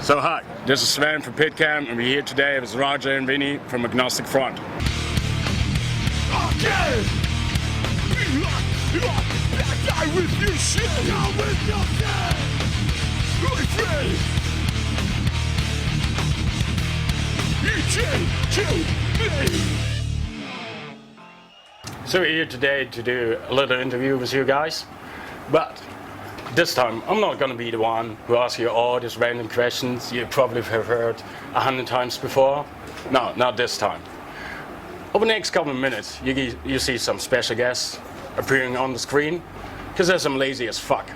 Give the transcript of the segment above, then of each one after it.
So hi, this is Sven from PitCam, and we're here today with Roger and Vinny from Agnostic Front. So we're here today to do a little interview with you guys, but this time I'm not going to be the one who asks you all these random questions you probably have heard 100 times before. No, not this time. Over the next couple of minutes you see some special guests appearing on the screen, because they're some lazy as fuck.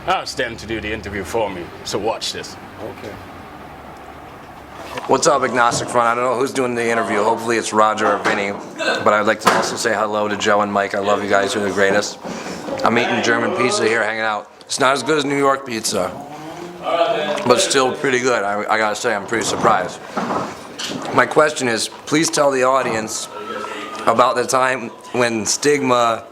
I asked them to do the interview for me, so watch this. Okay. What's up, Agnostic Front? I don't know who's doing the interview. Hopefully it's Roger or Vinny. But I'd like to also say hello to Joe and Mike. I love you guys. You're the greatest. I'm eating German pizza here, hanging out. It's not as good as New York pizza, but still pretty good. I gotta say, I'm pretty surprised. My question is, please tell the audience about the time when Stigma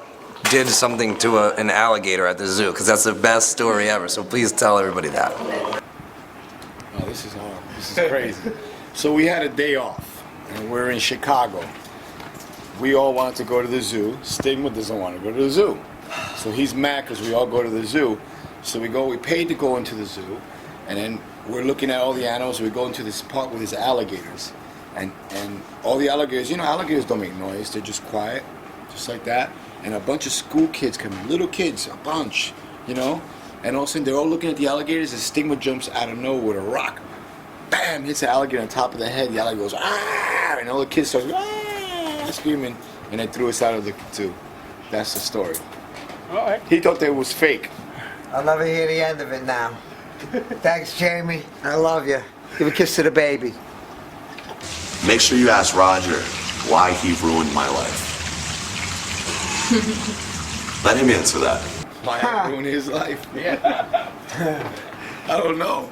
did something to an alligator at the zoo, because that's the best story ever. So please tell everybody that. Oh, this is hard. This is crazy. So we had a day off, and we're in Chicago. We all wanted to go to the zoo. Stigma doesn't want to go to the zoo. So he's mad because we all go to the zoo. So we paid to go into the zoo, and then we're looking at all the animals. We go into this park with these alligators. And all the alligators, you know, alligators don't make noise. They're just quiet, just like that. And a bunch of school kids come in, little kids, a bunch, you know. And all of a sudden they're all looking at the alligators, and Stigma jumps out of nowhere with a rock. Bam! Hits the alligator on top of the head. The alligator goes, ah! And all the kids start screaming, and they threw us out of the zoo. That's the story. All right. He thought that it was fake. I'll never hear the end of it now. Thanks, Jamie. I love you. Give a kiss to the baby. Make sure you ask Roger why he ruined my life. Let him answer that. Why I ruined his life? Yeah. I don't know.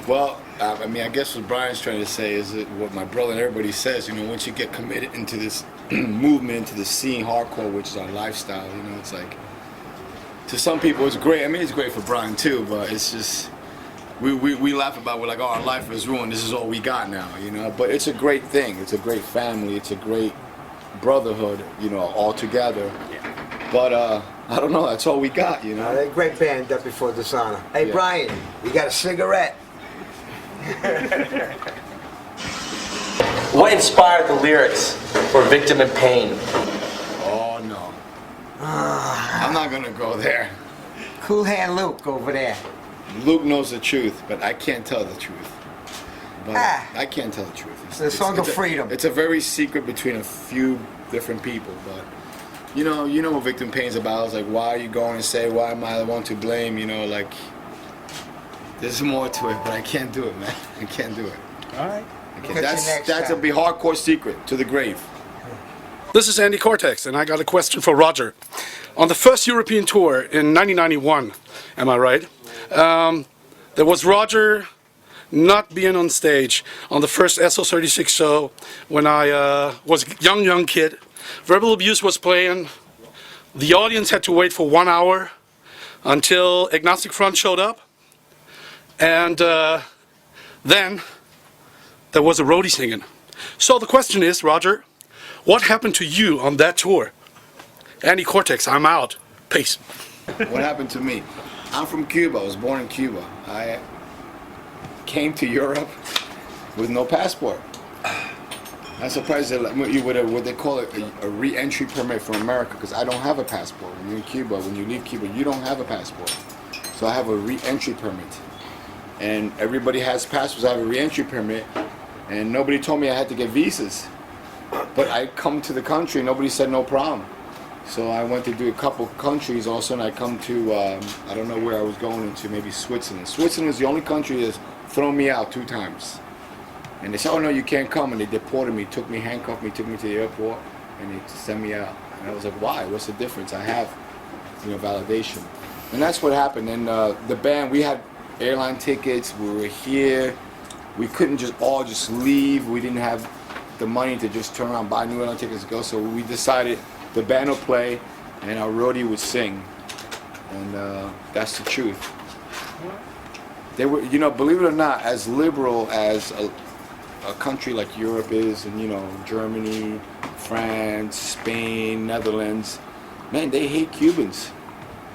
Well, I mean, I guess what Brian's trying to say is that what my brother and everybody says, you know, once you get committed into this movement, into the scene hardcore, which is our lifestyle, you know, it's like, to some people it's great. I mean, it's great for Brian too, but it's just, we laugh about, we're like, oh, our life is ruined, this is all we got now, you know, but it's a great thing. It's a great family, it's a great brotherhood, you know, all together. But I don't know, that's all we got, you know. They're a great band up before Dishonor. Hey, yeah. Brian, you got a cigarette? What inspired the lyrics for Victim in Pain? Oh, no. I'm not going to go there. Cool Hand Luke over there. Luke knows the truth, but I can't tell the truth. But I can't tell the truth. It's the song of freedom. It's a very secret between a few different people, but you know what Victim Pain's about. It's like, why are you going and say, why am I the one to blame? You know, like, there's more to it, but I can't do it, man. I can't do it. All right. That's a big hardcore secret to the grave. This is Andy Cortex, and I got a question for Roger. On the first European tour in 1991, am I right? There was Roger not being on stage on the first SO36 show when I was a young kid. Verbal Abuse was playing. The audience had to wait for 1 hour until Agnostic Front showed up. And then there was a roadie singing. So the question is, Roger, what happened to you on that tour? Andy Cortex, I'm out. Peace. What happened to me? I'm from Cuba. I was born in Cuba. I came to Europe with no passport. I'm surprised they let me with what they call it a re-entry permit from America, because I don't have a passport. When you're in Cuba, when you leave Cuba, you don't have a passport. So I have a re-entry permit. And everybody has passports. I have a re-entry permit, and nobody told me I had to get visas. But I come to the country, nobody said no problem. So I went to do a couple countries. All of a sudden I come to, I don't know where I was going into, maybe Switzerland. Switzerland is the only country that's thrown me out 2 times. And they said, oh no, you can't come. And they deported me, took me, handcuffed me, took me to the airport, and they sent me out. And I was like, why? What's the difference? I have, you know, validation. And that's what happened. And the band, we had airline tickets, we were here. We couldn't just all leave. We didn't have the money to just turn around, buy new airline tickets to go. So we decided the band will play and our roadie would sing. And that's the truth. They were, you know, believe it or not, as liberal as a country like Europe is, and you know, Germany, France, Spain, Netherlands, man, they hate Cubans.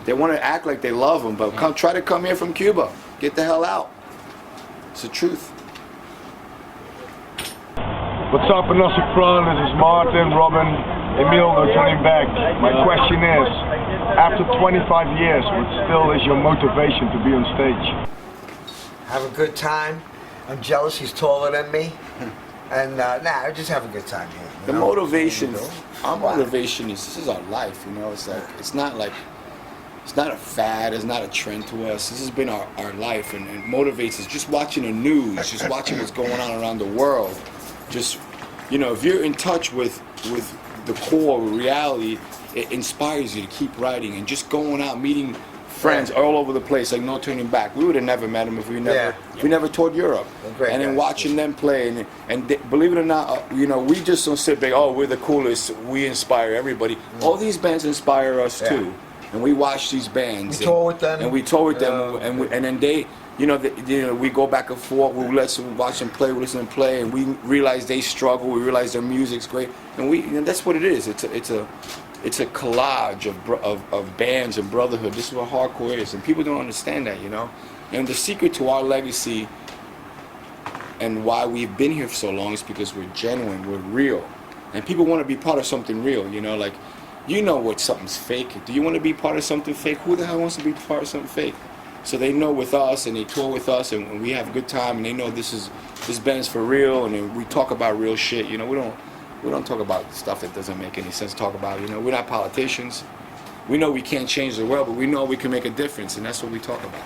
They want to act like they love them, but try to come here from Cuba. Get the hell out. It's the truth. What's up, Agnostic Front? This is Martin, Robin, Emil, no turning back. My question is, after 25 years, what still is your motivation to be on stage? Have a good time. I'm jealous he's taller than me. And nah, just have a good time here. The motivation, our motivation is, this is our life, you know. It's like, it's not a fad, it's not a trend to us. This has been our life, and it motivates us. Just watching the news, just watching what's going on around the world. Just, you know, if you're in touch with the core reality, it inspires you to keep writing and just going out, meeting friends all over the place, like no turning back. We would have never met them if we never toured Europe. And then watching them play, and believe it or not, you know, we just don't sit back, oh, we're the coolest, we inspire everybody. All these bands inspire us too. And we watch these bands. We tour with them. And we tour with them, and then they, you know, we go back and forth, we watch them play, we listen to them play, and we realize they struggle, we realize their music's great. And you know, that's what it is. It's a collage of bands and brotherhood. This is what hardcore is, and people don't understand that, you know. And the secret to our legacy and why we've been here for so long is because we're genuine, we're real, and people want to be part of something real, you know. Like, you know what something's fake. Do you want to be part of something fake? Who the hell wants to be part of something fake? So they know with us, and they tour with us, and we have a good time, and they know this band's for real, and we talk about real shit, you know. We don't talk about stuff that doesn't make any sense to talk about, you know. We're not politicians. We know we can't change the world, but we know we can make a difference, and that's what we talk about.